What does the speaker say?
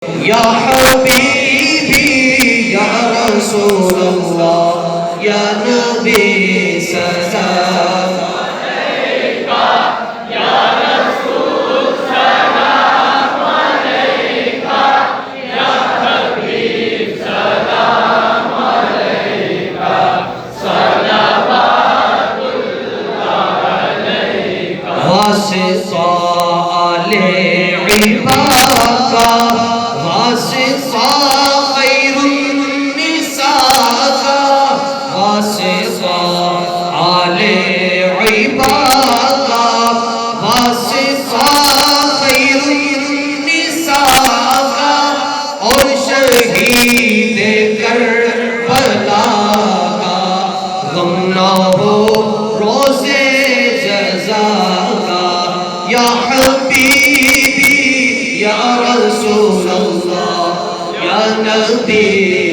یا حبیبی یا رسول اللہ یا نبی سلام علیکہ یا رسول سلام علیکہ یا حبیب سلام علیکہ صلوات اللہ علیکہ واسطہ آل عبادہ واسطہ خیر النساء واسطہ آل عبادہ واسطہ خیر النساء اور شہید کربلا کا غم نہ ہو روز جزا کا یا حبیبی یا رسول اللہ یا نبی